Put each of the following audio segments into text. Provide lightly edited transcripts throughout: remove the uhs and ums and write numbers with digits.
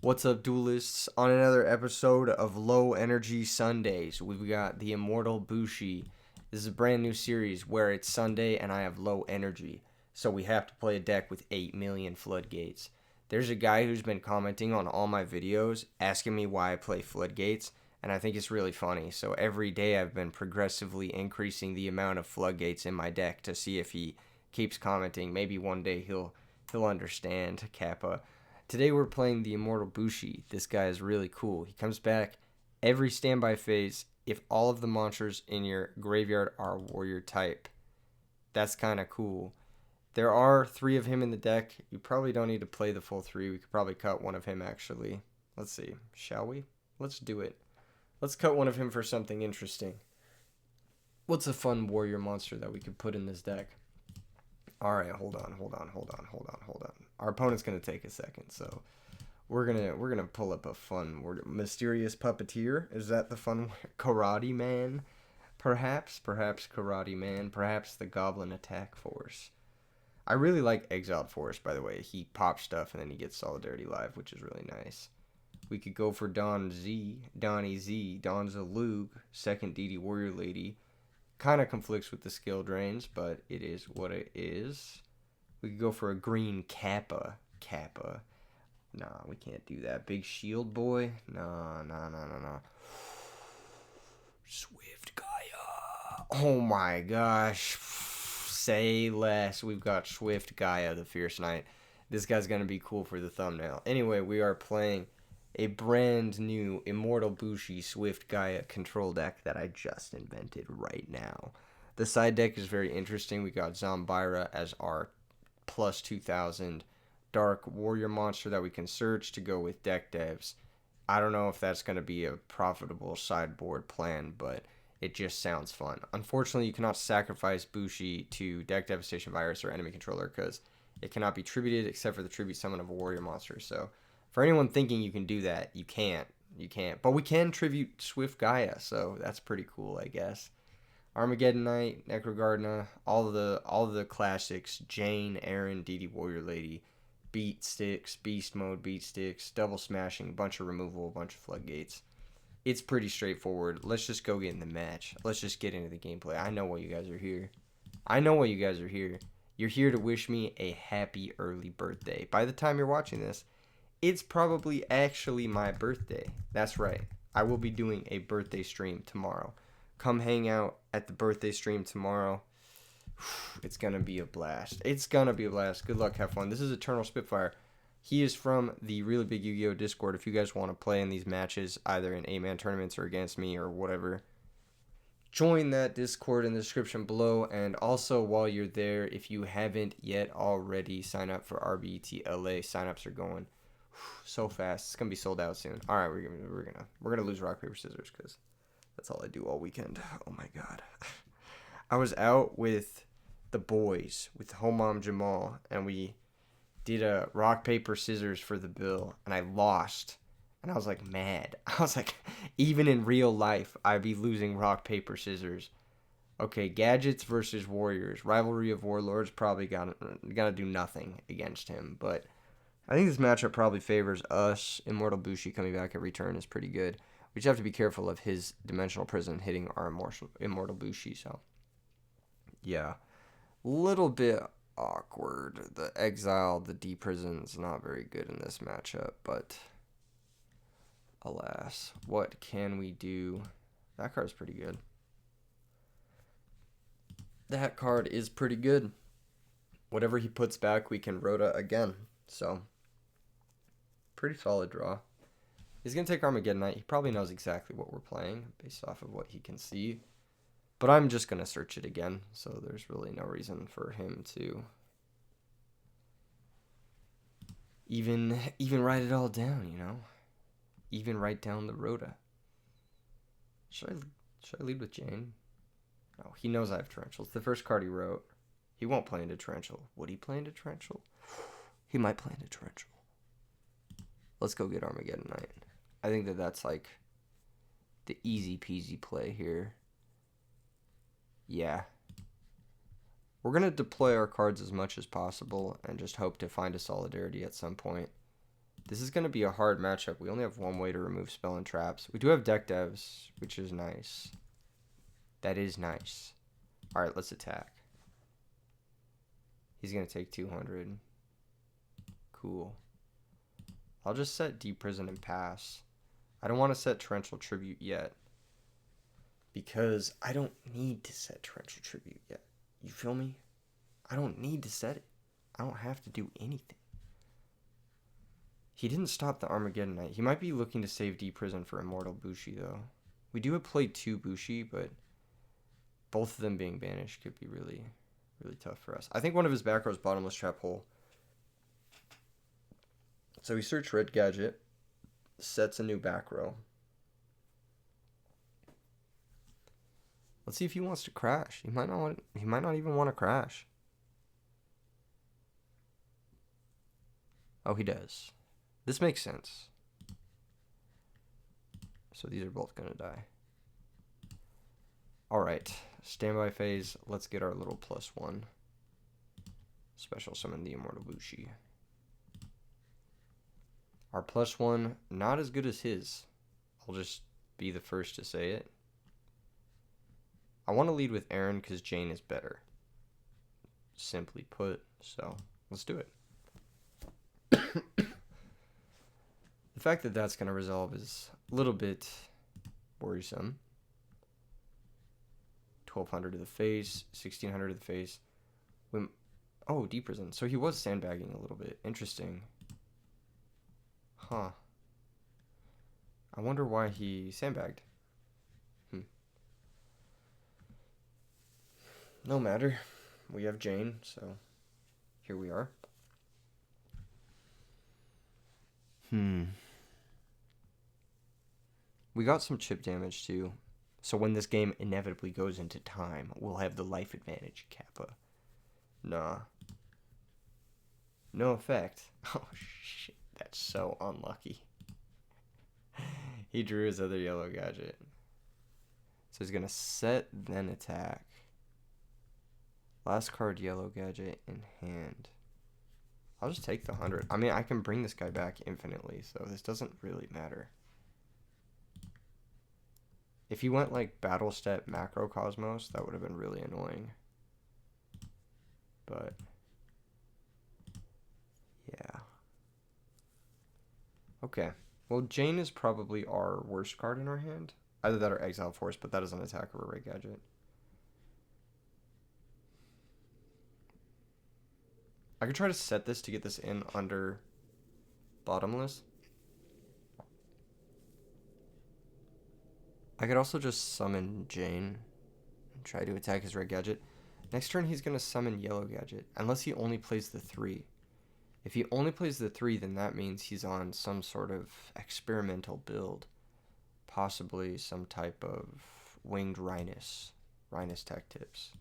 What's up, duelists? On another episode of Low Energy Sundays, we've got the Immortal Bushi. This is a brand new series where it's Sunday and I have low energy, so we have to play a deck with 8 million floodgates. There's a guy who's been commenting on all my videos asking me why I play floodgates, and I think it's really funny. So every day I've been progressively increasing the amount of floodgates in my deck to see if he keeps commenting. Maybe one day he'll understand Kappa. Today we're playing the Immortal Bushi. This guy is really cool. He comes back every standby phase if all of the monsters in your graveyard are warrior type. That's kind of cool. There are 3 of him in the deck. You probably don't need to play the full 3. We could probably cut one of him actually. Let's see. Shall we? Let's do it. Let's cut one of him for something interesting. What's a fun warrior monster that we could put in this deck? Alright, hold on. Our opponent's gonna take a second, so we're gonna pull up a fun word. Mysterious Puppeteer. Is that the fun word? Karate Man? Perhaps Karate Man. Perhaps the Goblin Attack Force. I really like Exiled Force, by the way. He pops stuff and then he gets Solidarity Live, which is really nice. We could go for Donnie Z, Donzalug, second DD Warrior Lady. Kind of conflicts with the skill drains, but it is what it is. We could go for a green Kappa. Nah, we can't do that. Big Shield Boy? Nah. Swift Gaia. Oh my gosh. Say less. We've got Swift Gaia, the Fierce Knight. This guy's going to be cool for the thumbnail. Anyway, we are playing a brand new Immortal Bushi Swift Gaia control deck that I just invented right now. The side deck is very interesting. We got Zombira as our plus 2000 dark warrior monster that we can search to go with deck devs. I don't know if that's going to be a profitable sideboard plan, but it just sounds fun. Unfortunately, you cannot sacrifice Bushi to deck devastation virus or enemy controller because it cannot be tributed except for the tribute summon of a warrior monster. So for anyone thinking you can do that, you can't. But we can tribute Swift Gaia, so that's pretty cool, I guess. Armageddon Knight, Necrogardna, all of the classics. Jane, Aaron, DD Warrior Lady, Beat Sticks, Beast Mode, Beat Sticks, Double Smashing, a bunch of removal, a bunch of floodgates. It's pretty straightforward. Let's just go get in the match. Let's just get into the gameplay. I know why you guys are here. You're here to wish me a happy early birthday. By the time you're watching this, it's probably actually my birthday. That's right. I will be doing a birthday stream tomorrow. Come hang out at the birthday stream tomorrow. It's going to be a blast. Good luck. Have fun. This is Eternal Spitfire. He is from the Really Big Yu-Gi-Oh! Discord. If you guys want to play in these matches, either in 8-man tournaments or against me or whatever, join that Discord in the description below. And also, while you're there, if you haven't yet already, sign up for RBET LA. Signups are going so fast. It's gonna be sold out soon. All right, we're gonna lose rock paper scissors because that's all I do all weekend. Oh my god. I was out with the boys with Homam Jamal and we did a rock paper scissors for the bill and I lost and I was like mad. I was like, even in real life I'd be losing rock paper scissors. Okay, gadgets versus warriors. Rivalry of Warlords probably gonna do nothing against him, but I think this matchup probably favors us. Immortal Bushi coming back every turn is pretty good. We just have to be careful of his Dimensional Prison hitting our Immortal Bushi. So, yeah. Little bit awkward. The Exile, the D-Prison is not very good in this matchup. But, alas. What can we do? That card's pretty good. That card is pretty good. Whatever he puts back, we can Rhoda again. So, pretty solid draw. He's going to take Armageddon Knight. He probably knows exactly what we're playing based off of what he can see. But I'm just going to search it again. So there's really no reason for him to even write it all down, you know? Even write down the Rhoda. Should I lead with Jane? No, he knows I have Torrential. It's the first card he wrote. He won't play into Torrential. Would he play into Torrential? He might play into Torrential. Let's go get Armageddon Knight. I think that's like the easy peasy play here. Yeah. We're going to deploy our cards as much as possible and just hope to find a Solidarity at some point. This is going to be a hard matchup. We only have one way to remove spell and traps. We do have deck devs, which is nice. That is nice. All right, let's attack. He's going to take 200. Cool. I'll just set Deep Prison and pass. I don't want to set Torrential Tribute yet, because I don't need to set Torrential Tribute yet. You feel me? I don't need to set it. I don't have to do anything. He didn't stop the Armageddon Knight. He might be looking to save Deep Prison for Immortal Bushi, though. We do have played 2 Bushi, but both of them being banished could be really, really tough for us. I think one of his back rows Bottomless Trap Hole. So we search Red Gadget, sets a new back row. Let's see if he wants to crash. He might not even want to crash. Oh, he does. This makes sense. So these are both going to die. All right. Standby phase. Let's get our little +1. Special summon the Immortal Bushi. Our +1, not as good as his. I'll just be the first to say it. I want to lead with Aaron because Jane is better. Simply put. So let's do it. The fact that that's going to resolve is a little bit worrisome. 1200 to the face, 1600 to the face. Oh, Deep Prison. So he was sandbagging a little bit. Interesting. Huh. I wonder why he sandbagged. No matter. We have Jane, so here we are. We got some chip damage too. So when this game inevitably goes into time, we'll have the life advantage, Kappa. Nah. No effect. Oh shit, that's so unlucky. He drew his other yellow gadget. So he's gonna set, then attack. Last card yellow gadget in hand. I'll just take the 100. I mean, I can bring this guy back infinitely, so this doesn't really matter. If he went like Battle Step Macrocosmos, that would have been really annoying. But yeah. Okay. Well, Jane is probably our worst card in our hand. Either that or Exile Force, but that is an attack of a Red Gadget. I could try to set this to get this in under Bottomless. I could also just summon Jane and try to attack his Red Gadget. Next turn, he's going to summon Yellow Gadget, unless he only plays the 3. If he only plays the 3, then that means he's on some sort of experimental build. Possibly some type of Winged Rhinus. Rhinus Tech Tips.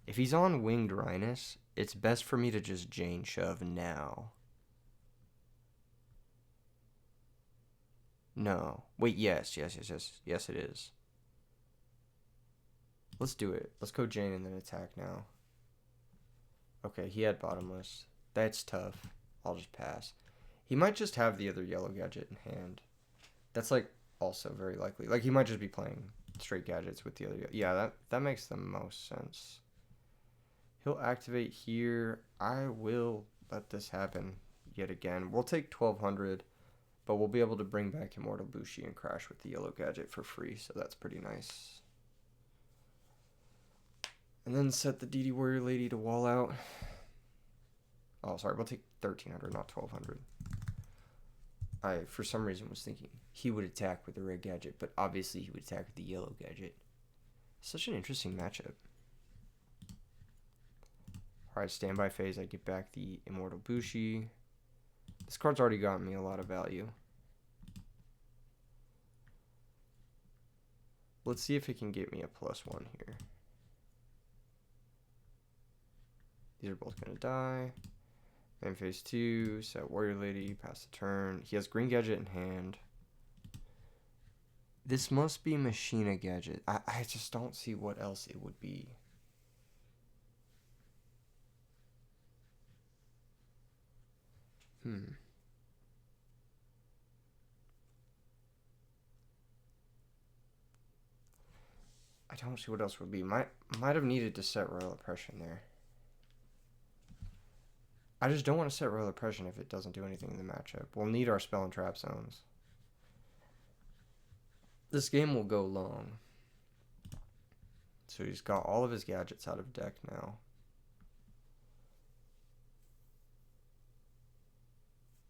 If he's on Winged Rhinus, it's best for me to just Jane shove now. No. Wait, yes, it is. Let's do it. Let's go Jane and then attack now. Okay, he had Bottomless. That's tough. I'll just pass. He might just have the other yellow gadget in hand. That's like also very likely. Like he might just be playing straight gadgets with the other. Yeah, that makes the most sense. He'll activate here. I will let this happen yet again. We'll take 1200, but we'll be able to bring back Immortal Bushi and crash with the yellow gadget for free, so that's pretty nice. And then set the DD Warrior Lady to wall out. Oh, sorry, we'll take 1300, not 1200. I, for some reason, was thinking he would attack with the red gadget, but obviously he would attack with the yellow gadget. Such an interesting matchup. Alright, standby phase, I get back the Immortal Bushi. This card's already gotten me a lot of value. Let's see if it can get me a +1 here. These are both going to die. Main phase 2, set Warrior Lady, pass the turn. He has Green Gadget in hand. This must be Machina Gadget. I just don't see what else it would be. I don't see what else would be. Might have needed to set Royal Oppression there. I just don't want to set Royal Oppression if it doesn't do anything in the matchup. We'll need our spell and trap zones. This game will go long. So he's got all of his gadgets out of deck now.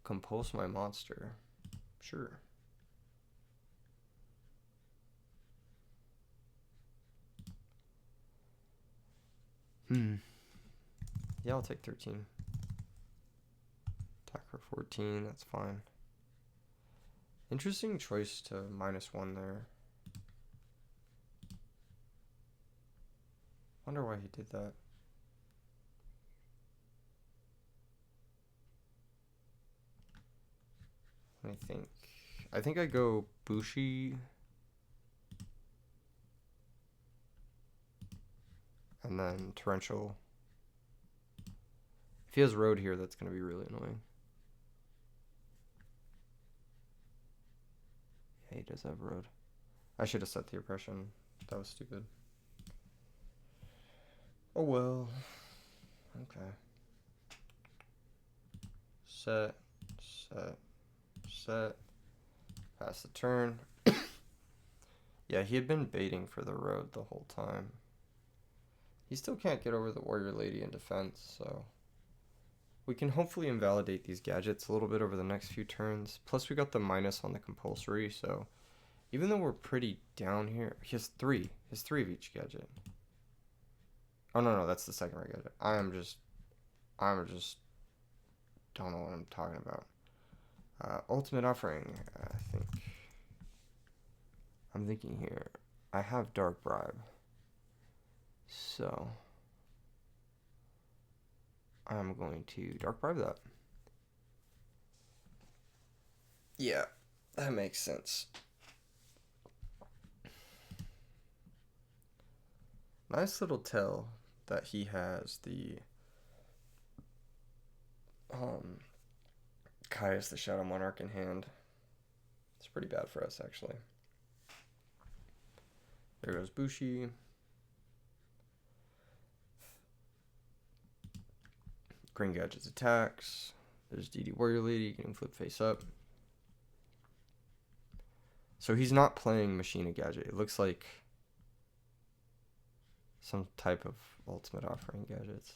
Compulse my monster. Sure. Yeah, I'll take 13. Attack for 14, that's fine. Interesting choice to -1 there. Wonder why he did that. Let me think. I think I go Bushi. And then Torrential. If he has Road here, that's going to be really annoying. Yeah, he does have Road. I should have set the Oppression. That was stupid. Oh well. Okay. Set. Pass the turn. Yeah, he had been baiting for the Road the whole time. He still can't get over the Warrior Lady in defense, so we can hopefully invalidate these gadgets a little bit over the next few turns. Plus we got the minus on the compulsory, so even though we're pretty down here, he has 3. He has 3 of each gadget. Oh no, that's the second gadget. I'm just don't know what I'm talking about. Ultimate Offering, I'm thinking here. I have Dark Bribe. So I'm going to Dark Bribe that. Yeah, that makes sense. Nice little tell that he has the Caius the Shadow Monarch in hand. It's pretty bad for us, actually. There goes Bushi. Green Gadgets attacks. There's DD Warrior Lady getting flip face up. So he's not playing Machina Gadget. It looks like some type of Ultimate Offering gadgets.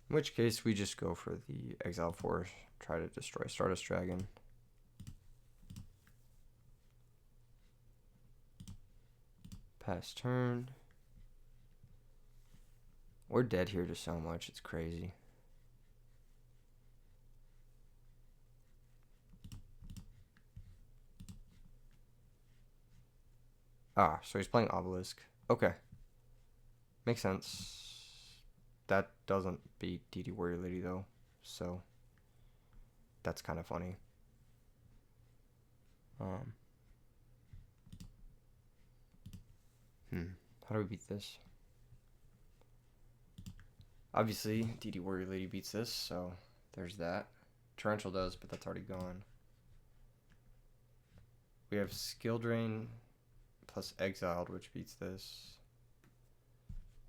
In which case we just go for the Exile Force, try to destroy Stardust Dragon. Pass turn. We're dead here to so much, it's crazy. Ah, so he's playing Obelisk. Okay. Makes sense. That doesn't beat DD Warrior Lady though, so that's kind of funny. How do we beat this? Obviously, DD Warrior Lady beats this, so there's that. Torrential does, but that's already gone. We have Skill Drain plus Exiled, which beats this.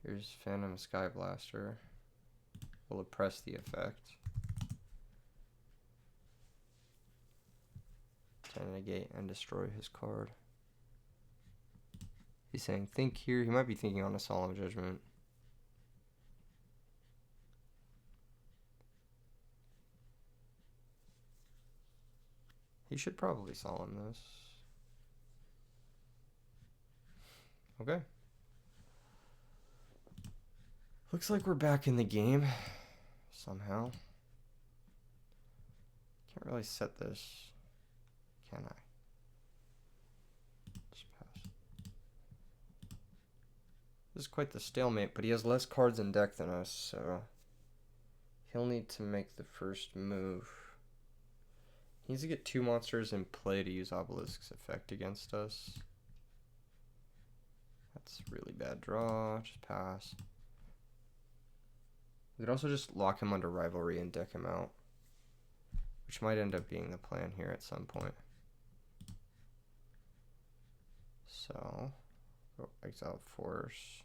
Here's Phantom Sky Blaster. We'll oppress the effect. To negate and destroy his card. He's saying think here. He might be thinking on a Solemn Judgment. He should probably Solemn this. Okay. Looks like we're back in the game somehow. Can't really set this, can I? Just pass. This is quite the stalemate, but he has less cards in deck than us, so he'll need to make the first move. He needs to get 2 monsters in play to use Obelisk's effect against us. That's a really bad draw. Just pass. We could also just lock him under Rivalry and deck him out. which might end up being the plan here at some point. So, go exile force.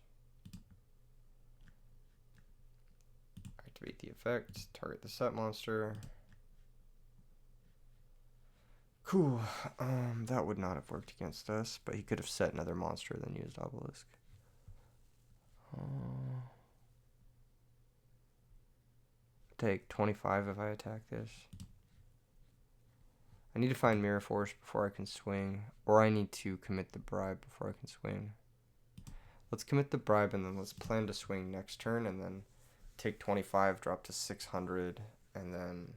Activate the effect, target the set monster. Cool. That would not have worked against us, but he could have set another monster then used obelisk. Take 25 if I attack this. I need to find Mirror Force before I can swing, or I need to commit the bribe before I can swing. Let's commit the bribe and then let's plan to swing next turn and then take 25, drop to 600, and then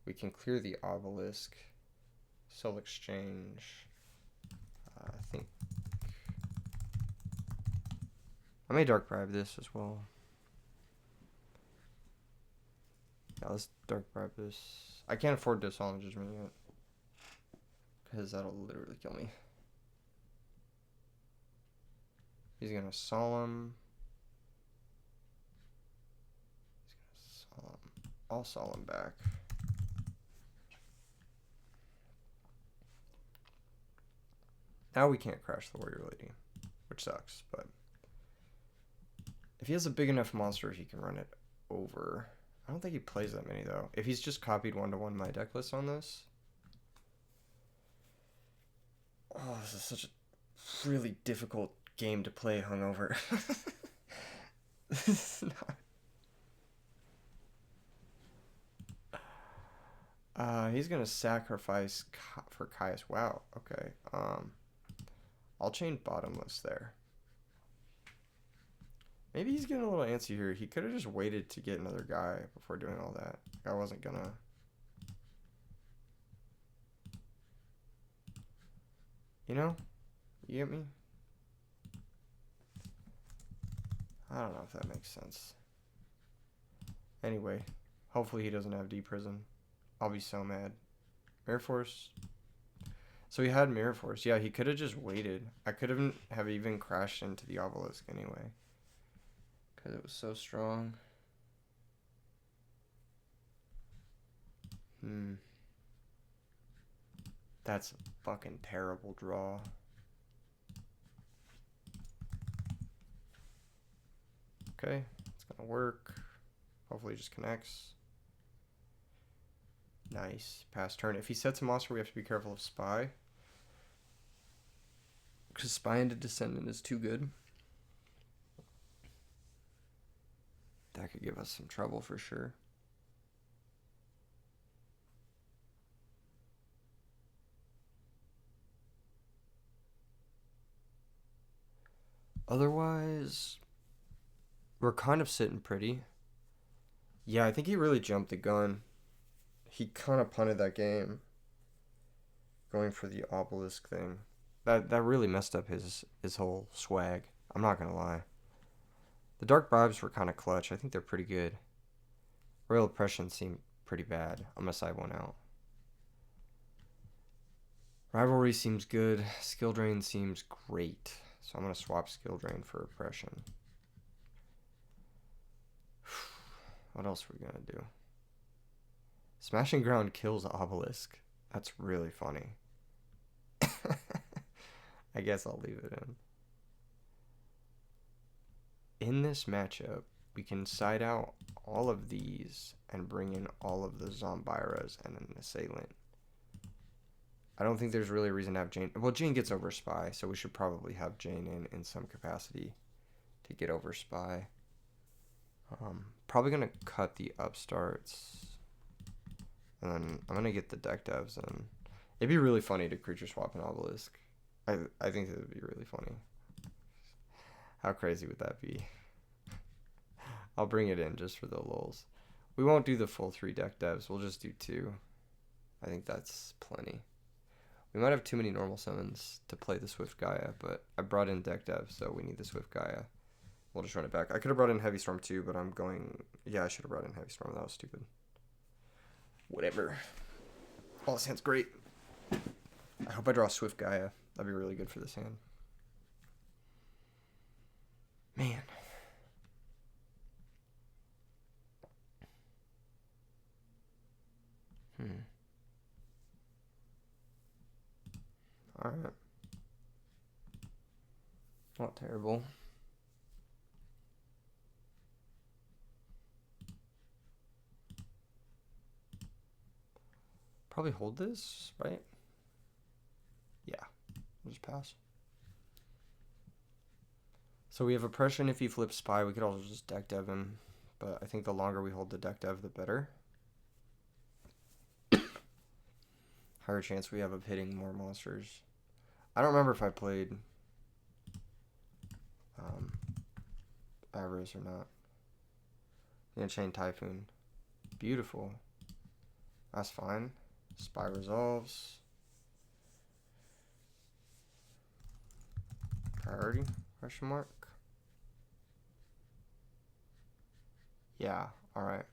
we can clear the obelisk, sell exchange. I think I may dark bribe this as well. Yeah, let's dark bribe this. I can't afford to solemn judgment yet, because that'll literally kill me. He's gonna solemn. He's gonna solemn. I'll solemn back. Now we can't crash the warrior lady, which sucks, but if he has a big enough monster, he can run it over. I don't think he plays that many, though. If he's just copied 1-to-1 my deck list on this. Oh, this is such a really difficult game to play hungover. This is not... he's going to sacrifice for Caius. Wow, okay. I'll chain bottomless there. Maybe he's getting a little antsy here. He could have just waited to get another guy before doing all that. I wasn't gonna. You know? You get me? I don't know if that makes sense. Anyway, hopefully he doesn't have D-Prison. I'll be so mad. Mirror Force. So he had Mirror Force. Yeah, he could have just waited. I could have even crashed into the obelisk anyway. Because it was so strong. That's a fucking terrible draw. Okay, it's gonna work. Hopefully it just connects. Nice. Pass turn. If he sets a monster, we have to be careful of Spy. Because Spy into Descendant is too good. That could give us some trouble for sure. Otherwise, we're kind of sitting pretty. Yeah, I think he really jumped the gun. He kind of punted that game. Going for the obelisk thing. That really messed up his whole swag. I'm not going to lie. The Dark Bribes were kind of clutch. I think they're pretty good. Royal Oppression seemed pretty bad. I'm going to side one out. Rivalry seems good. Skill Drain seems great. So I'm going to swap Skill Drain for Oppression. What else are we going to do? Smashing Ground kills Obelisk. That's really funny. I guess I'll leave it in. In this matchup, we can side out all of these and bring in all of the Zombiras and an Assailant. I don't think there's really a reason to have Jane. Well, Jane gets over Spy, so we should probably have Jane in some capacity to get over Spy. Probably going to cut the upstarts. And then I'm going to get the deck devs in. It'd be really funny to creature swap an Obelisk. I think it would be really funny. How crazy would that be? I'll bring it in just for the lulz. We won't do the full 3 deck devs. We'll just do 2. I think that's plenty. We might have too many normal summons to play the Swift Gaia, but I brought in deck dev, so we need the Swift Gaia. We'll just run it back. I could have brought in Heavy Storm too, but I'm going... Yeah, I should have brought in Heavy Storm. That was stupid. Whatever. Oh, this hand's great. I hope I draw Swift Gaia. That'd be really good for this hand. Man. Alright. Not terrible. Probably hold this, right? Yeah. We'll just pass. So we have oppression if he flips spy. We could also just deck dev him. But I think the longer we hold the deck dev, the better. Higher chance we have of hitting more monsters. I don't remember if I played Avarice or not. Chain Typhoon. Beautiful. That's fine. Spy resolves. Priority? Question mark. Yeah, alright.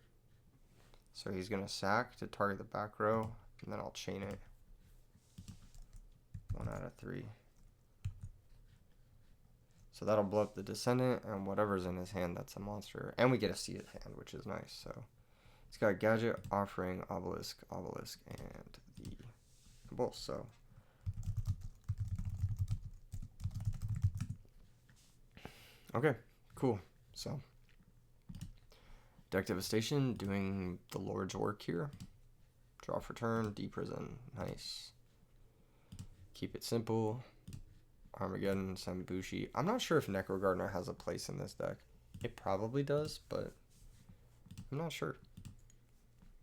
So he's going to sack to target the back row, and then I'll chain it. 1 out of 3. So that'll blow up the Descendant, and whatever's in his hand, that's a monster. And we get to see his hand, which is nice. So he's got Gadget, Offering, Obelisk, Obelisk, and the Bull. So okay, cool. So deck devastation, doing the Lord's work here. Draw for turn, deprison, nice. Keep it simple. Armageddon, Sambushi. I'm not sure if Necro Gardener has a place in this deck. It probably does, but I'm not sure.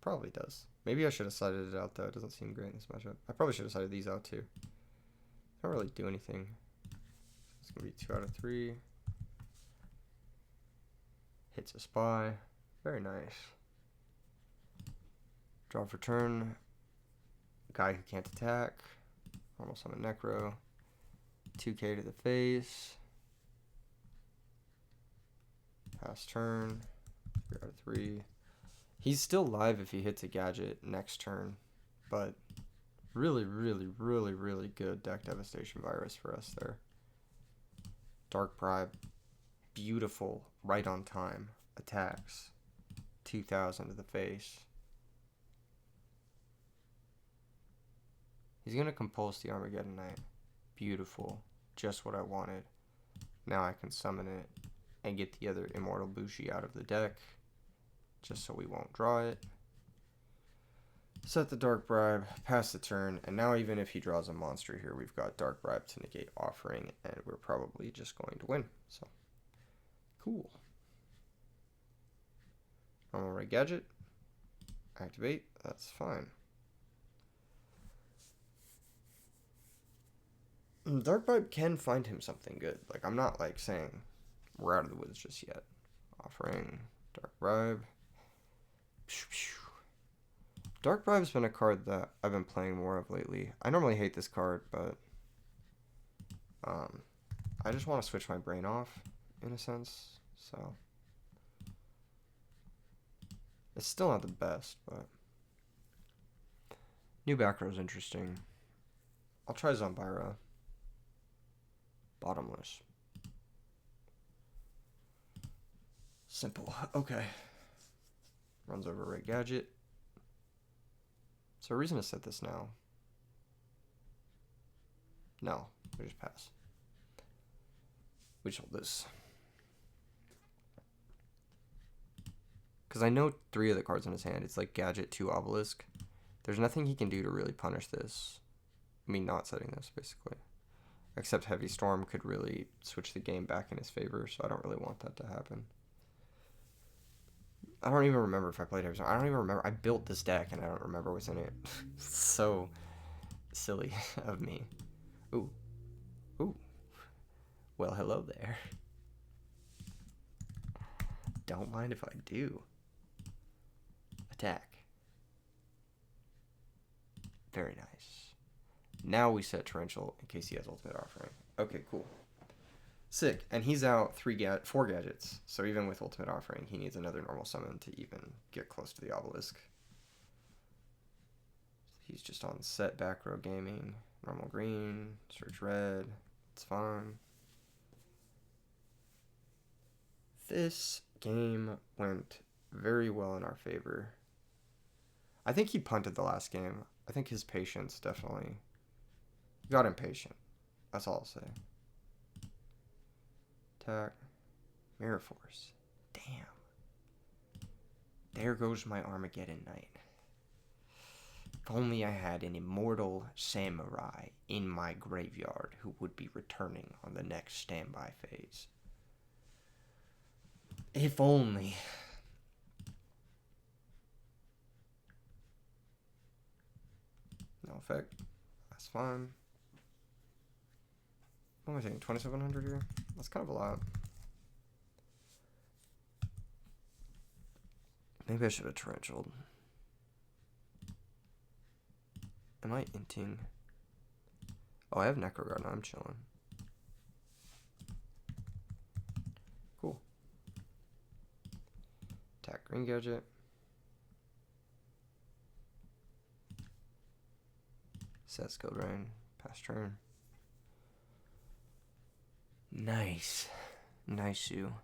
Probably does. Maybe I should have sided it out, though. It doesn't seem great in this matchup. I probably should have sided these out, too. Don't really do anything. It's going to be 2 out of 3. Hits a spy. Very nice. Draw for turn. Guy who can't attack. Normal summon Necro. 2k to the face. Pass turn. 3 out of 3. He's still live if he hits a gadget next turn. But really, really, really, really good deck devastation virus for us there. Dark Bribe. Beautiful. Right on time. Attacks. 2000 to the face. He's going to compulse the Armageddon Knight. Beautiful. Just what I wanted. Now I can summon it and get the other Immortal Bushi out of the deck. Just so we won't draw it. Set the Dark Bribe. Pass the turn. And now even if he draws a monster here, we've got Dark Bribe to negate Offering. And we're probably just going to win. So, cool. Normal Red Gadget. Activate. That's fine. Dark Bribe can find him something good. Like, I'm not, like, saying we're out of the woods just yet. Offering. Dark Bribe. Dark Bribe's been a card that I've been playing more of lately. I normally hate this card, but I just want to switch my brain off, in a sense. So it's still not the best, but new back row is interesting. I'll try Zombira. Bottomless. Simple. Okay. Runs over Red Gadget. Is there a reason to set this now? No. We just pass. We just hold this. Because I know 3 of the cards in his hand. It's like Gadget, 2 Obelisk. There's nothing he can do to really punish this. I mean, not setting this, basically. Except Heavy Storm could really switch the game back in his favor, so I don't really want that to happen. I don't even remember if I played Heavy Storm. I don't even remember. I built this deck, and I don't remember what's in it. So silly of me. Ooh. Ooh. Well, hello there. Don't mind if I do. Attack. Very nice. Now we set Torrential in case he has Ultimate Offering. Okay, cool. Sick. And he's out 4 gadgets. So even with Ultimate Offering, he needs another normal summon to even get close to the Obelisk. He's just on set back row gaming. Normal green. Search red. It's fine. This game went very well in our favor. I think he punted the last game. I think his patience definitely Got impatient. That's all I'll say. Attack. Mirror Force. Damn. There goes my Armageddon Knight. If only I had an immortal samurai in my graveyard who would be returning on the next standby phase. If only. No effect. That's fine. What am I taking? 2,700 here? That's kind of a lot. Maybe I should have torrentialed. Am I inting? Oh, I have Necroguard now. I'm chilling. Cool. Attack Green Gadget. Set Skill Drain. Pass turn. Nice. Nice you.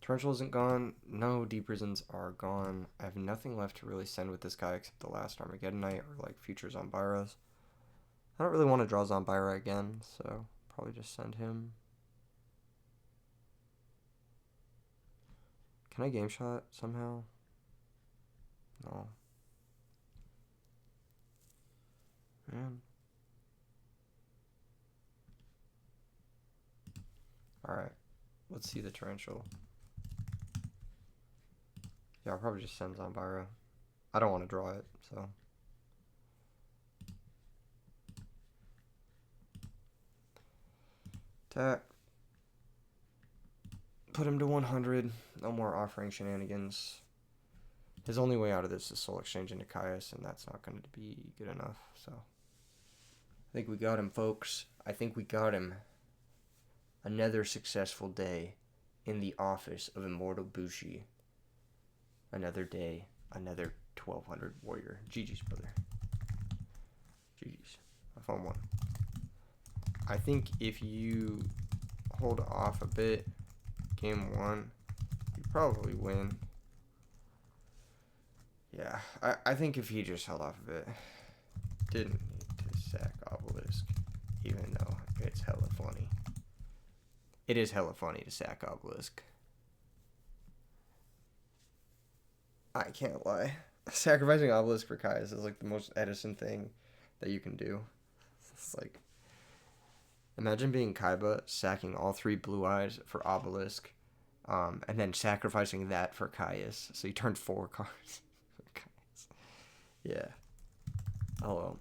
Torrential isn't gone. No deep prisons are gone. I have nothing left to really send with this guy except the last Armageddon Knight or like future Zombiras. I don't really want to draw Zombira again, so probably just send him. Can I game shot somehow? No. Man. Alright. Let's see the torrential. Yeah, I'll probably just send Zombira. I don't want to draw it, so. Attack. Put him to 100. No more offering shenanigans. His only way out of this is Soul Exchange into Caius, and that's not going to be good enough, so. I think we got him, folks. I think we got him. Another successful day in the office of Immortal Bushi. Another day, another 1,200 warrior. GG's, brother. GG's. I found one. I think if you hold off a bit, game one, you probably win. Yeah, I think if he just held off a bit, didn't need to sack Obelisk, even though it's hella funny. It is hella funny to sack Obelisk. I can't lie. Sacrificing Obelisk for Caius is like the most Edison thing that you can do. It's like, imagine being Kaiba, sacking all 3 blue eyes for Obelisk, and then sacrificing that for Caius. So you turned 4 cards for Caius. Yeah. Oh well.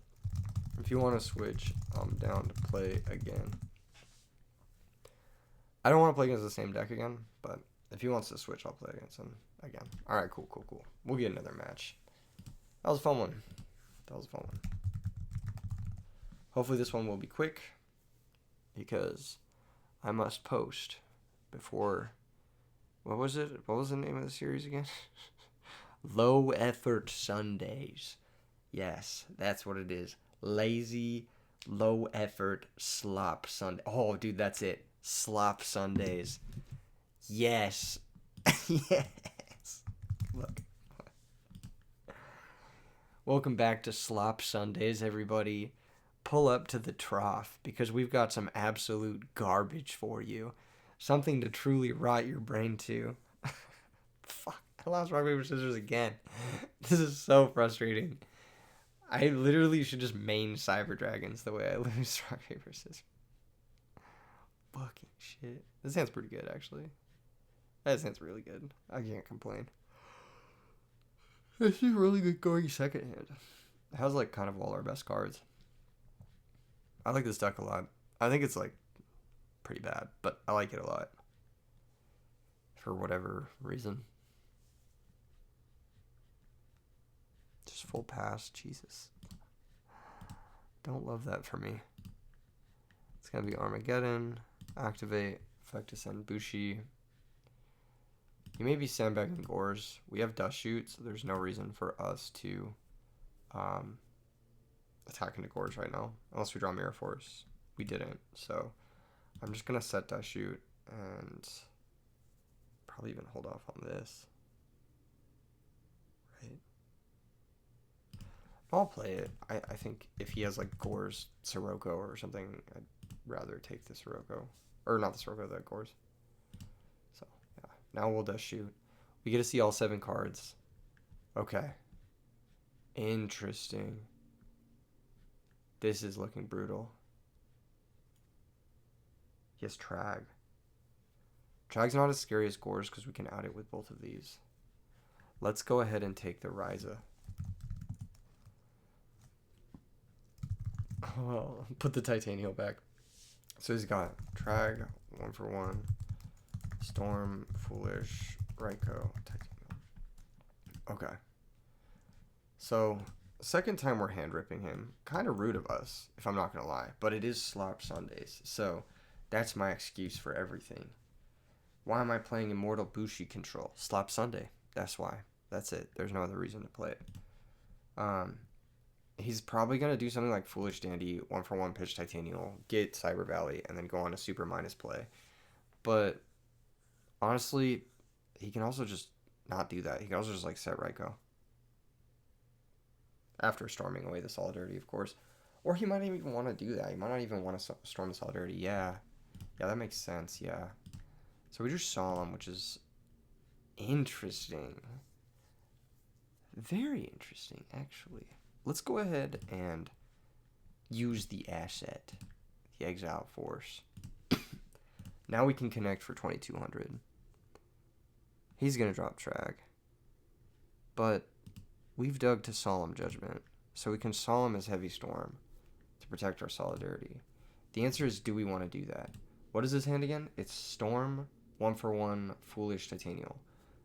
If you want to switch, I'm down to play again. I don't want to play against the same deck again, but if he wants to switch, I'll play against him again. Alright, cool. We'll get another match. That was a fun one. Hopefully this one will be quick, because I must post before... What was it? What was the name of the series again? Low Effort Sundays. Yes, that's what it is. Lazy, low effort, slop Sunday. Oh, dude, that's it. Slop Sundays. Yes. Yes. Look. Welcome back to Slop Sundays, everybody. Pull up to the trough, because we've got some absolute garbage for you. Something to truly rot your brain to. Fuck. I lost rock, paper, scissors again. This is so frustrating. I literally should just main Cyber Dragons the way I lose rock, paper, scissors. Fucking shit. This hand's pretty good, actually. That hand's really good. I can't complain. This is really good going second hand. It has, like, kind of all our best cards. I like this deck a lot. I think it's, like, pretty bad, but I like it a lot. For whatever reason. Just full pass. Jesus. Don't love that for me. It's going to be Armageddon. Activate. Effect to send Bushi. He may be sandbagging Gores. We have Dust Shoot, so there's no reason for us to attack into Gores right now. Unless we draw Mirror Force. We didn't, so I'm just gonna set dash shoot and probably even hold off on this. Right? I'll play it. I think if he has like Gore's Sirocco or something, I'd rather take the Sirocco. Or not the Sirocco, the Gore's. So, yeah. Now we'll dash shoot. We get to see all 7 cards. Okay. Interesting. This is looking brutal. He has Trag. Trag's not as scary as Gore's because we can out it with both of these. Let's go ahead and take the Ryza. Oh, put the Titanium back. So he's got Trag, 1 for 1, Storm, Foolish, Raikou, Titanium. Okay. So, second time we're hand ripping him. Kind of rude of us, if I'm not going to lie. But it is Slap Sundays. So, that's my excuse for everything. Why am I playing Immortal Bushi Control? Slap Sunday. That's why. That's it. There's no other reason to play it. He's probably going to do something like Foolish Dandy, 1 for 1 pitch Titanium, get Cyber Valley, and then go on a super minus play. But honestly, he can also just not do that. He can also just like set Raikou. After storming away the Solidarity, of course. Or he might even want to do that. He might not even want to storm the Solidarity. Yeah. Yeah, that makes sense. Yeah. So we just Solemn, which is interesting. Very interesting, actually. Let's go ahead and use the asset, the Exile Force. Now we can connect for 2200. He's going to drop Trag. But we've dug to Solemn Judgment, so we can Solemn as Heavy Storm to protect our Solidarity. The answer is, do we want to do that? What is his hand again? It's Storm, 1 for 1, Foolish, Titanium.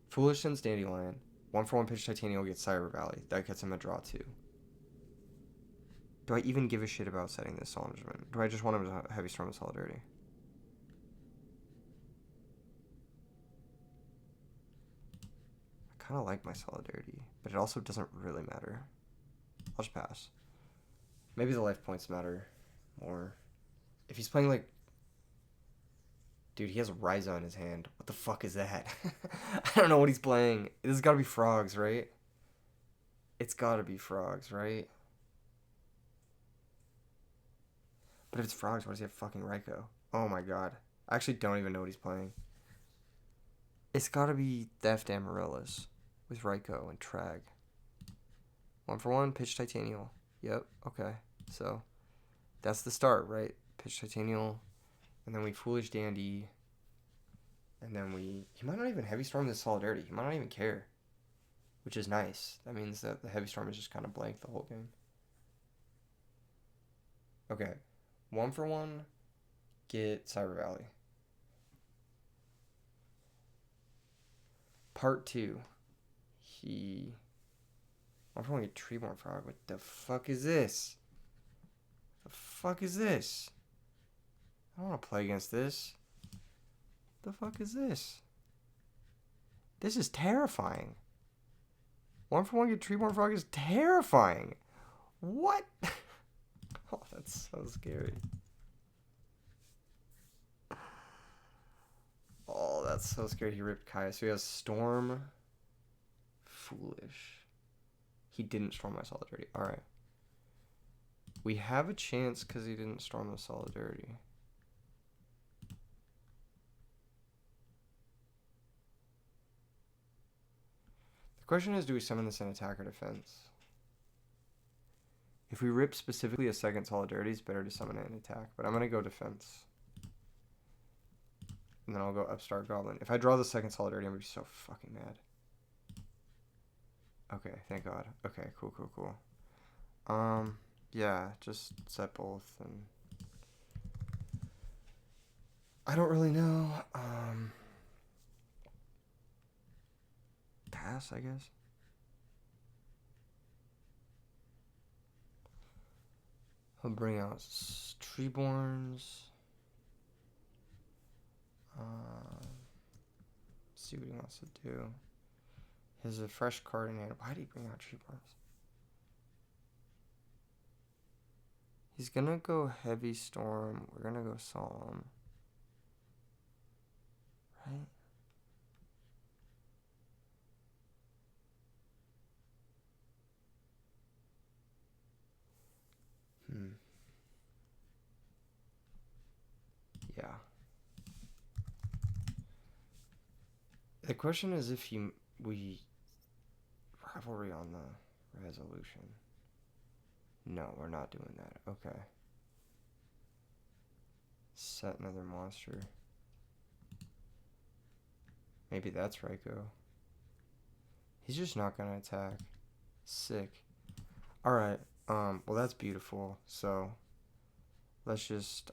Foolish sends Dandelion. 1 for 1 pitch Titanium gets Cyber Valley. That gets him a draw 2. Do I even give a shit about setting this Solemn Judgment? Do I just want him to Heavy Storm with Solidarity? I kind of like my Solidarity, but it also doesn't really matter. I'll just pass. Maybe the life points matter more. If he's playing like... Dude, he has a Ryza in his hand. What the fuck is that? I don't know what he's playing. This has got to be Frogs, right? It's got to be Frogs, right? But if it's Frogs, why does he have fucking Raikou? Oh my god. I actually don't even know what he's playing. It's got to be Theft Amaryllis with Raikou and Trag. 1 for 1, pitch Titanium. Yep, okay. So, that's the start, right? Pitch Titanium. And then we Foolish Dandy. And then we... He might not even Heavy Storm this Solidarity. He might not even care. Which is nice. That means that the Heavy Storm is just kind of blank the whole game. Okay. 1 for 1. Get Cyber Valley. Part 2. He... 1 for 1 get Treeborn Frog. What the fuck is this? The fuck is this? I don't want to play against this. The fuck is this? This is terrifying. 1 for 1 get Treeborn Frog is terrifying. What? Oh, that's so scary. Oh, that's so scary. He ripped Gaia. So he has Storm. Foolish. He didn't storm my Solidarity. Alright. We have a chance because he didn't storm the Solidarity. The question is, do we summon this in attack or defense? If we rip specifically a second Solidarity, it's better to summon it in attack. But I'm going to go defense. And then I'll go Upstart Goblin. If I draw the second Solidarity, I'm going to be so fucking mad. Okay, thank God. Okay, cool. Yeah, just set both and... I don't really know. Pass, I guess. He'll bring out Treeborns. See what he wants to do. He has a fresh card in hand. Why did he bring out Treeborns? He's gonna go Heavy Storm. We're gonna go Solemn. Right? Yeah. The question is if we rivalry on the resolution. No, we're not doing that. Okay. Set another monster. Maybe that's Raiko. He's just not gonna attack. Sick. Alright, well that's beautiful. So let's just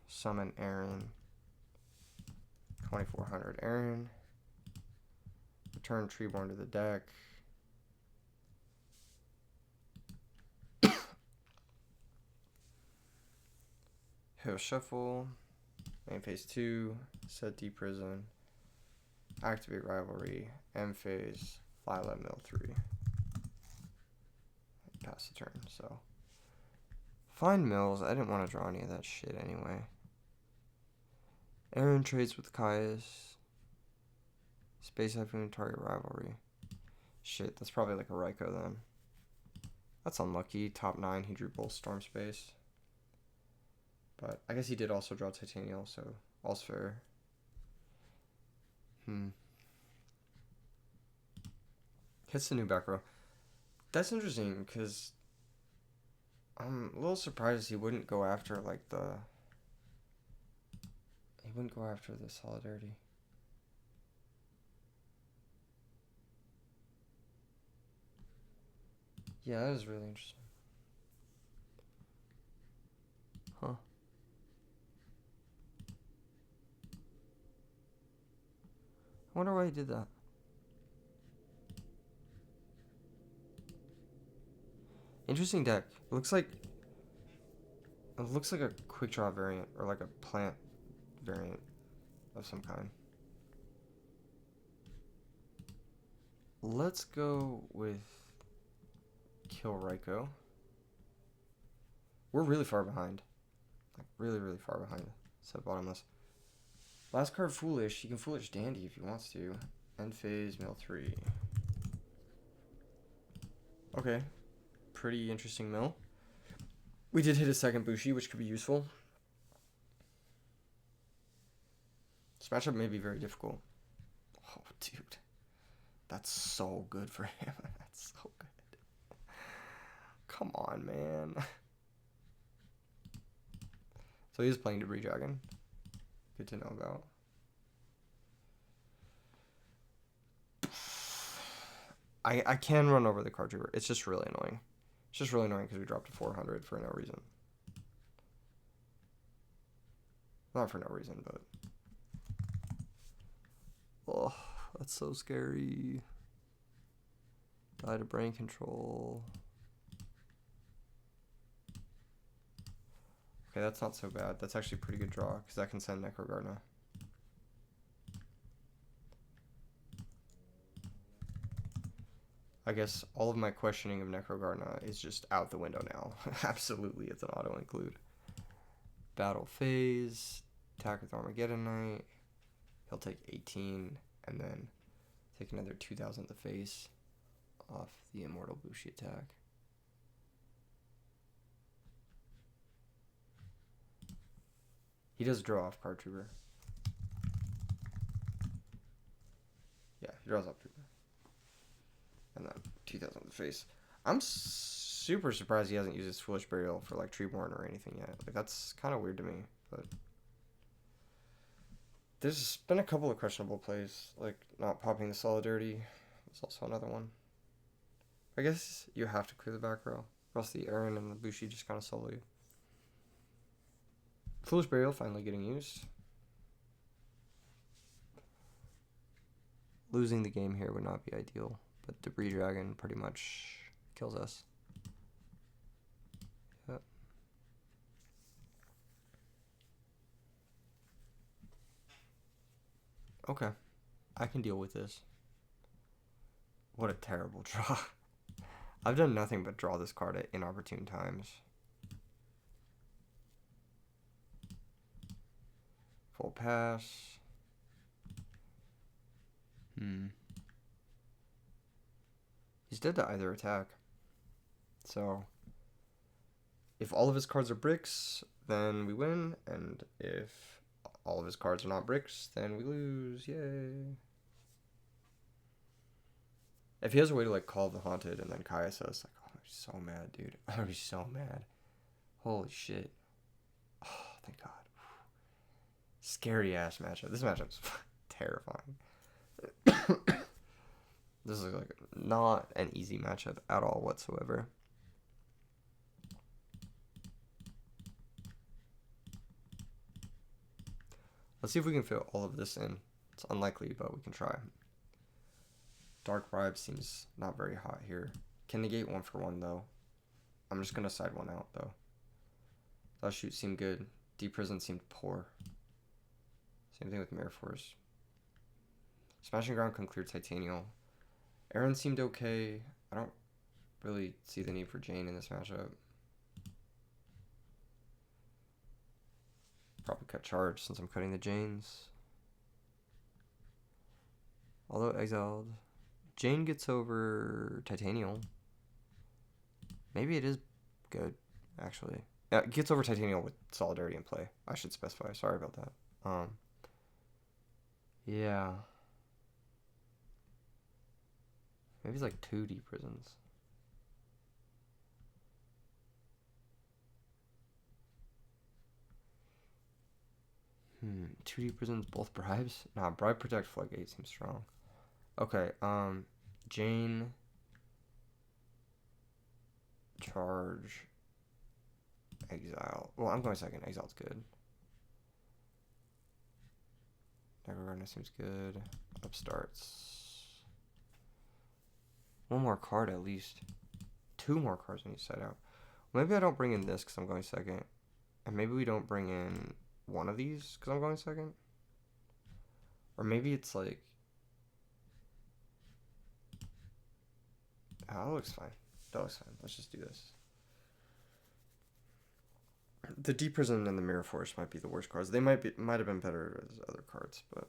summon Aaron. 2400 Aaron. Return Treeborn to the deck. He'll shuffle. Main phase 2. Set Deep Prison. Activate Rivalry. End phase. Lila Mill 3. Pass the turn, so. Find Mills. I didn't want to draw any of that shit anyway. Aaron trades with Caius. Space Typhoon, target rivalry. Shit, that's probably like a Raiko then. That's unlucky. Top 9, he drew both Storm Space. But I guess he did also draw Titanial, so all's fair. Hits the new back row. That's interesting, because I'm a little surprised he wouldn't go after, like, he wouldn't go after the Solidarity. Yeah, that is really interesting. Huh. I wonder why he did that. Interesting deck. It looks like a quick draw variant, or like a plant variant of some kind. Let's go with kill Raiko. We're really far behind. Like really, really far behind. Set bottomless. Last card Foolish. You can Foolish Dandy if he wants to. End phase, mill 3. Okay. Pretty interesting mill. We did hit a second Bushi, which could be useful. This matchup may be very difficult. Oh, dude. That's so good for him. That's so good. Come on, man. So he is playing Debris Dragon. Good to know about. I can run over the card trigger. It's just really annoying. It's just really annoying because we dropped to 400 for no reason. Not for no reason, but... Oh, that's so scary. Die to brain control. Okay, that's not so bad. That's actually a pretty good draw, because that can send Necrogarna. I guess all of my questioning of Necrogarna is just out the window now. Absolutely, it's an auto-include. Battle phase. Attack with Armageddon Knight. He'll take 18, and then take another 2,000 to face off the Immortal Bushi attack. He does draw off card trooper. Yeah, he draws off trooper. And then 2,000 to face. I'm super surprised he hasn't used his Foolish Burial for like Treeborn or anything yet. Like that's kind of weird to me, but there's been a couple of questionable plays, like not popping the Solidarity. There's also another one. I guess you have to clear the back row, or else the Aaron and the Bushi just kind of solo you. Foolish Burial finally getting used. Losing the game here would not be ideal, but Debris Dragon pretty much kills us. Yep. Okay. I can deal with this. What a terrible draw. I've done nothing but draw this card at inopportune times. Full pass. He's dead to either attack. So, if all of his cards are bricks, then we win. And if all of his cards are not bricks, then we lose. Yay. If he has a way to, like, Call of the Haunted and then Kaya says, like, oh, I'm so mad, dude. I'm be so mad. Holy shit. Oh, thank God. Scary ass matchup. This matchup's terrifying. This is, like, not an easy matchup at all whatsoever. Let's see if we can fit all of this in. It's unlikely, but we can try. Dark Bribe seems not very hot here. Can negate 1-for-1 though. I'm just gonna side one out though. That shoot seemed good. Deep Prison seemed poor. Same thing with Mirror Force. Smashing Ground can clear Titanial. Aaron seemed okay. I don't really see the need for Jane in this matchup. Probably cut Charge since I'm cutting the Janes. Although exiled. Jane gets over Titanial. Maybe it is good, actually. Yeah, it gets over Titanial with Solidarity in play. I should specify. Sorry about that. Yeah. Maybe it's like 2 Deep Prisons. Two Deep Prisons, both bribes? Nah, Bribe Protect Floodgate seems strong. Okay, Jane, Charge, Exile. Well, I'm going second. Exile's good. Dagger Gardener seems good. Upstarts. One more card at least. 2 more cards on each side out. Maybe I don't bring in this because I'm going second. And maybe we don't bring in one of these because I'm going second. Or maybe it's like... Oh, that looks fine. That looks fine. Let's just do this. The Deep Prison and the Mirror Force might be the worst cards. They might have been better as other cards, but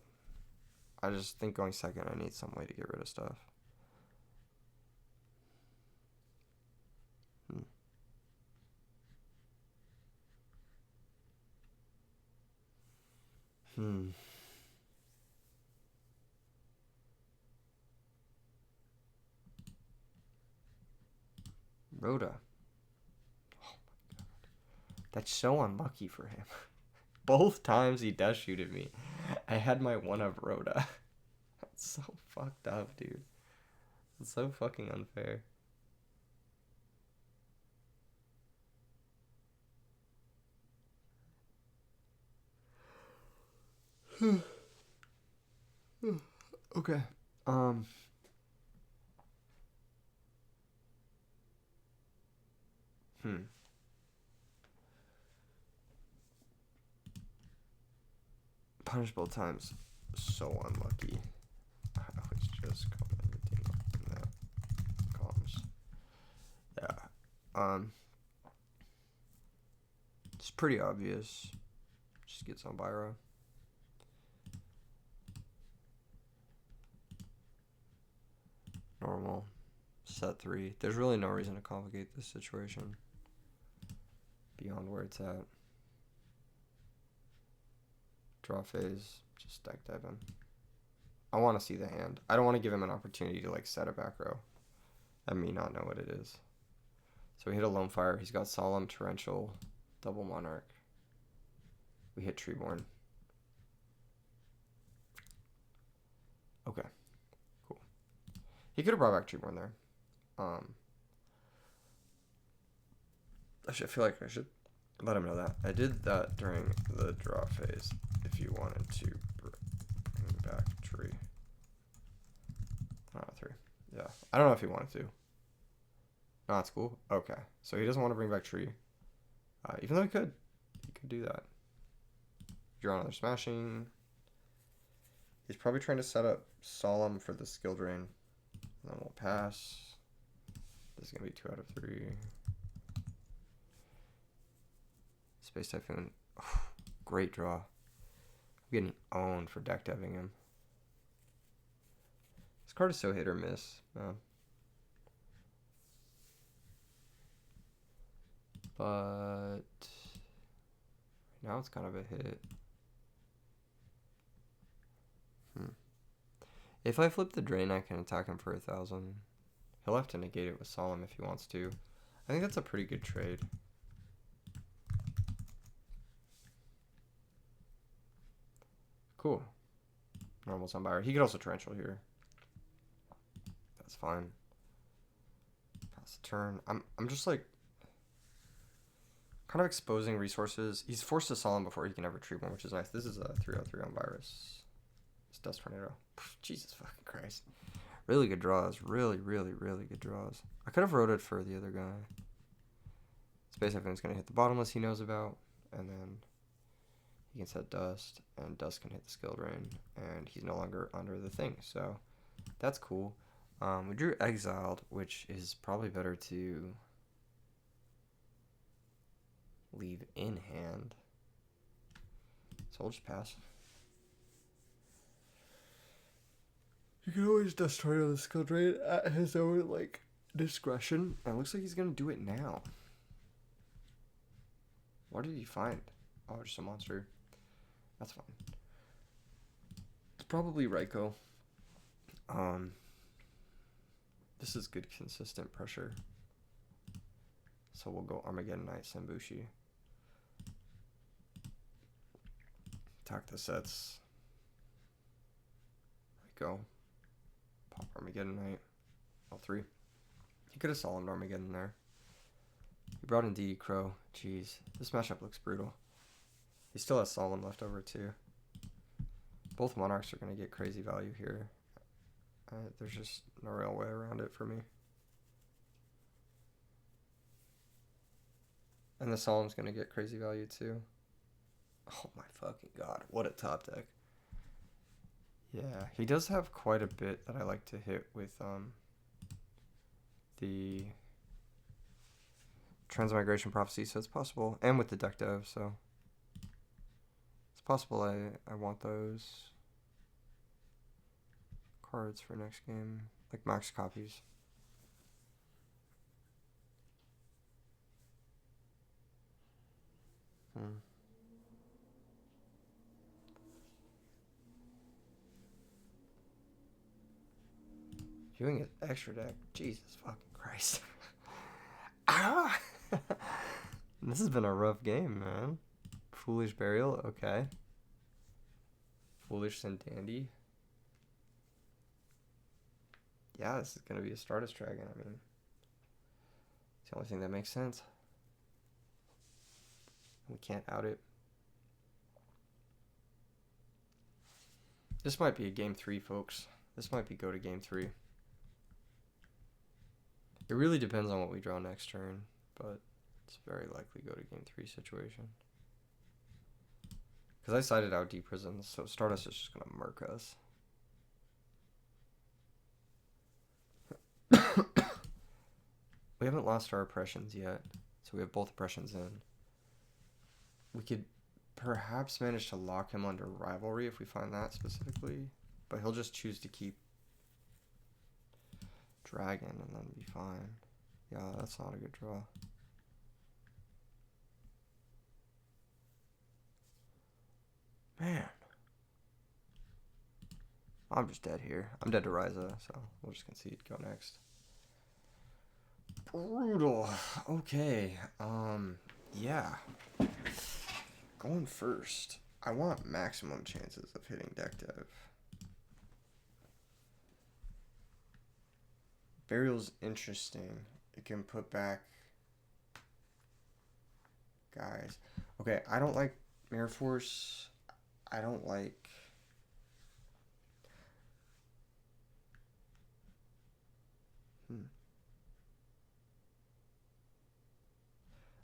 I just think going second, I need some way to get rid of stuff. Rhoda. Oh my God. That's so unlucky for him. Both times he does shoot at me, I had my one of Rhoda. That's so fucked up, dude. It's so fucking unfair. Okay. Punish both times. So unlucky. I always just call everything in that columns. Yeah. It's pretty obvious. Just get some Byra. Normal. Set 3. There's really no reason to complicate this situation beyond where it's at. Draw phase. Just deck dive him. I want to see the hand. I don't want to give him an opportunity to like set a back row and me not know what it is. So we hit a Lone Fire. He's got Solemn, Torrential, Double Monarch. We hit Treeborn. Okay. Cool. He could have brought back Treeborn there. I feel like I should let him know that. I did that during the draw phase if you wanted to bring back Tree. 3. Yeah. I don't know if he wanted to. No, that's cool. Okay. So he doesn't want to bring back Tree. Even though he could. He could do that. Draw another Smashing. He's probably trying to set up Solemn for the skill drain. And then we'll pass. This is going to be 2 out of 3. Space Typhoon. Oh, great draw. I'm getting owned for deck diving him. This card is so hit or miss. But now it's kind of a hit. If I flip the drain, I can attack him for 1,000. He'll have to negate it with Solemn if he wants to. I think that's a pretty good trade. Cool. Normal Sunbuyer. He could also Torrential here. That's fine. Pass the turn. I'm just like kind of exposing resources. He's forced to Solemn before he can ever treat one, which is nice. This is a 3/3 on Virus. It's Dust Tornado. Jesus fucking Christ. Really good draws. Really, really, really good draws. I could have roted for the other guy. Space Heaven's going to hit the Bottomless he knows about. And then he can set Dust. And Dust can hit the Skill Drain. And he's no longer under the thing. So that's cool. We drew Exiled, which is probably better to leave in hand. So we'll just pass. You can always Dust Tornado the Skill Drain at his own, like, discretion. And it looks like he's going to do it now. What did he find? Oh, just a monster. That's fine. It's probably Raikou. This is good consistent pressure. So we'll go Armageddon Knight, Sambushi. Attack the sets. Raikou. Pop Armageddon Knight. L3. He could have Solemned Armageddon there. He brought in DD Crow. Jeez. This matchup looks brutal. He still has Solemn left over too. Both Monarchs are going to get crazy value here. There's just no real way around it for me. And the Solemn's going to get crazy value too. Oh my fucking god. What a top deck. Yeah, he does have quite a bit that I like to hit with the Transmigration Prophecy, so it's possible. And with the deck dev, so it's possible I want those cards for next game. Like max copies. Doing an extra deck. Jesus fucking Christ. Ah! This has been a rough game, man. Foolish Burial, okay. Foolish Dandy. Yeah, this is gonna be a Stardust Dragon. I mean, it's the only thing that makes sense. We can't out it. This might be a game 3, folks. This might be go to game 3. It really depends on what we draw next turn, but it's very likely go to game 3 situation. Because I sided out Deep Prisons, so Stardust is just going to murk us. We haven't lost our oppressions yet, so we have both oppressions in. We could perhaps manage to lock him under Rivalry if we find that specifically, but he'll just choose to keep Dragon and then be fine. Yeah, that's not a good draw. Man. I'm just dead here. I'm dead to Ryza, so we'll just concede. Go next. Brutal. Okay. Yeah. Going first. I want maximum chances of hitting deck dev. Burial's interesting. It can put back guys. Okay, I don't like Mirror Force. I don't like...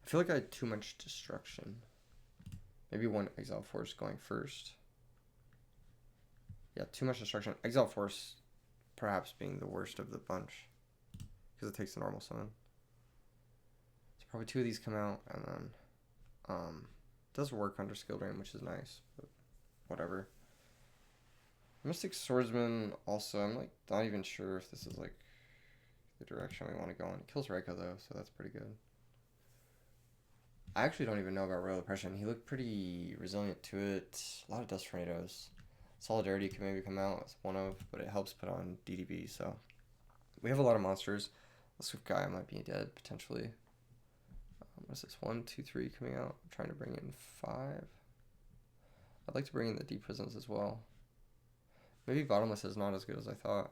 I feel like I had too much destruction. Maybe one Exile Force going first. Yeah, too much destruction. Exile Force perhaps being the worst of the bunch. Because it takes a normal summon. So probably 2 of these come out, and then it does work under Skill Drain, which is nice, but whatever. Mystic Swordsman also, I'm like not even sure if this is like the direction we want to go in. It kills Reiko though, so that's pretty good. I actually don't even know about Royal Oppression. He looked pretty resilient to it. A lot of Dust Tornadoes. Solidarity can maybe come out as one of, but it helps put on DDB, so. We have a lot of monsters. Let's see if Gaia might be dead, potentially. What's this? 1, 2, 3 coming out. I'm trying to bring in 5. I'd like to bring in the deep prisons as well. Maybe bottomless is not as good as I thought.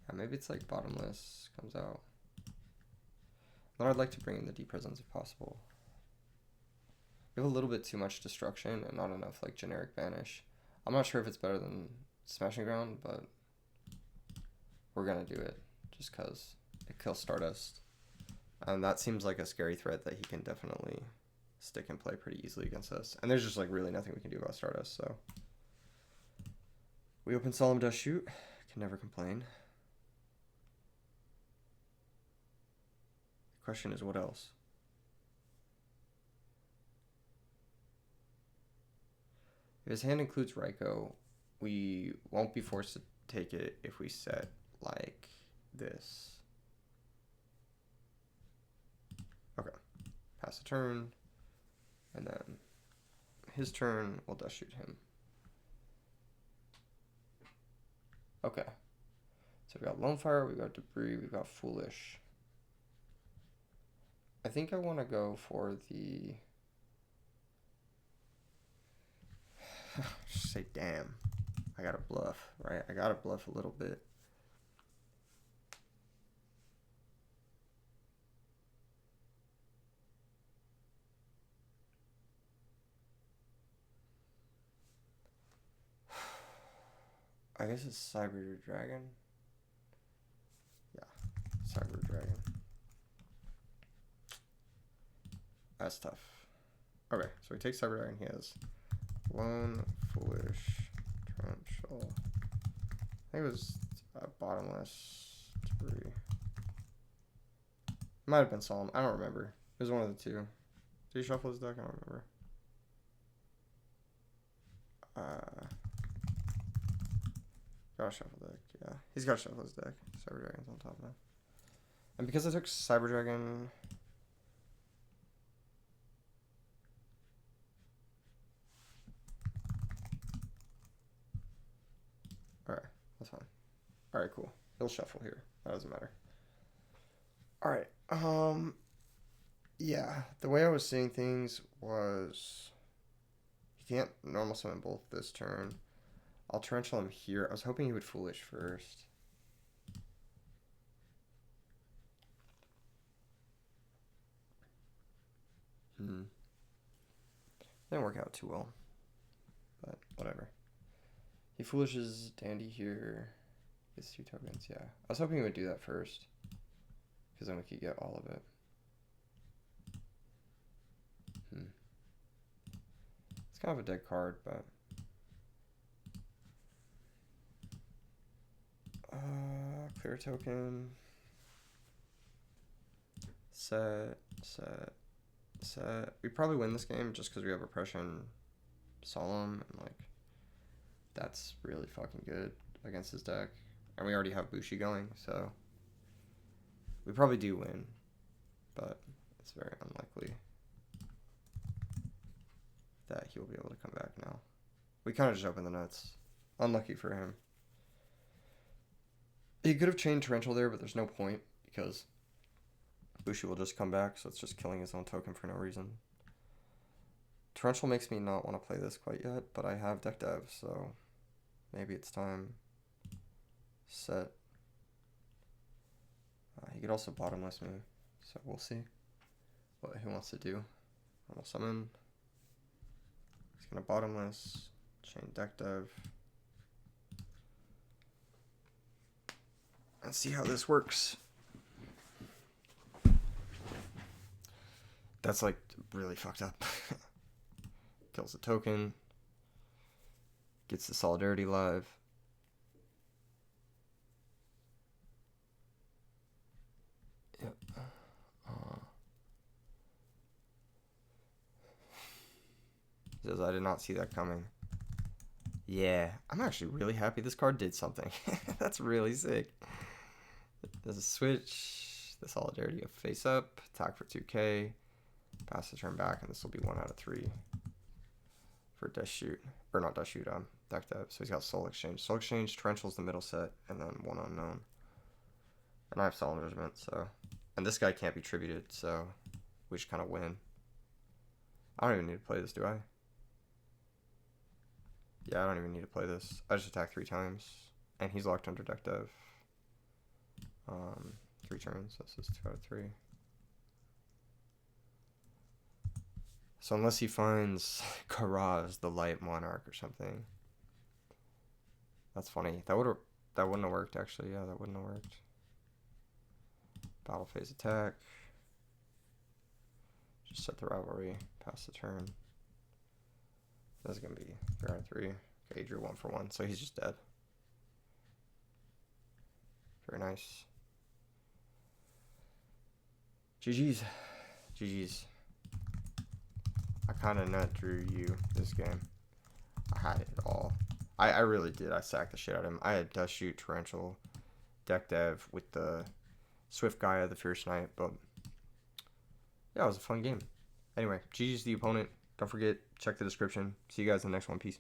Yeah, maybe it's like bottomless comes out. Then I'd like to bring in the deep prisons if possible. We have a little bit too much destruction and not enough like generic banish. I'm not sure if it's better than Smashing Ground, but we're gonna do it just because it kills Stardust. And that seems like a scary threat that he can definitely stick and play pretty easily against us. And there's just like really nothing we can do about Stardust, so. We open Solemn Dust Shoot. Can never complain. The question is what else? If his hand includes Reiko, we won't be forced to take it if we set like this. Okay. Pass a turn. And then his turn, we'll Dust Shoot him. Okay. So we got Lone Fire, we got Debris, we got Foolish. I think I want to go for the... Just say damn. I gotta bluff, right? I gotta bluff a little bit. I guess it's Cyber Dragon. Yeah, Cyber Dragon. That's tough. Okay, so he takes Cyber Dragon. He has Lone, Foolish, Torrential. I think it was Bottomless 3. Might have been Solemn. I don't remember. It was one of the two. Did he shuffle his deck? I don't remember. Gotta shuffle deck, yeah. He's gotta shuffle his deck. Cyber Dragon's on top now. And because I took Cyber Dragon... Alright, that's fine. Alright, cool. He'll shuffle here. That doesn't matter. Alright, yeah. The way I was seeing things was... He can't normal summon both this turn. I'll Torrential him here. I was hoping he would Foolish first. Didn't work out too well. But whatever. He Foolishes Dandy here. Gets 2 tokens, yeah. I was hoping he would do that first. Because then we could get all of it. It's kind of a dead card, but... clear token. Set. We probably win this game just because we have Oppression Solemn, and like that's really fucking good against his deck. And we already have Bushi going, so we probably do win, but it's very unlikely that he will be able to come back now. We kind of just opened the nuts. Unlucky for him. He could have chained Torrential there, but there's no point because Bushi will just come back, so it's just killing his own token for no reason. Torrential makes me not want to play this quite yet, but I have deck dev, so maybe it's time. Set. He could also bottomless me, so we'll see what he wants to do. Normal summon. He's gonna bottomless, chain deck dev. Let's see how this works. That's like really fucked up. Kills the token. Gets the Solidarity live. Yep. He says, I did not see that coming. Yeah, I'm actually really happy this card did something. That's really sick. There's a switch. The Solidarity of Face Up. Attack for 2k. Pass the turn back, and this will be 1 out of 3 for Death Shoot. Or not Death Shoot, Deck Dev. So he's got Soul Exchange. Soul Exchange, Torrential's the middle set, and then 1 Unknown. And I have Solemn Judgment, so. And this guy can't be tributed, so we just kind of win. I don't even need to play this, do I? Yeah, I don't even need to play this. I just attack 3 times, and he's locked under Deck Dev. 3 turns. This is 2 out of 3. So unless he finds Karaz, the Light Monarch, or something. That's funny. That wouldn't have worked, actually. Yeah, that wouldn't have worked. Battle phase attack. Just set the rivalry. Pass the turn. That's going to be 3 out of 3. Okay, he drew 1 for 1, so he's just dead. Very nice. GG's. GG's. I kind of nut drew you this game. I had it all. I really did. I sacked the shit out of him. I had Death Shoot, Torrential, Deck Dev with the Swift Gaia, the Fierce Knight, but yeah, it was a fun game. Anyway, GG's the opponent. Don't forget, check the description. See you guys in the next one. Peace.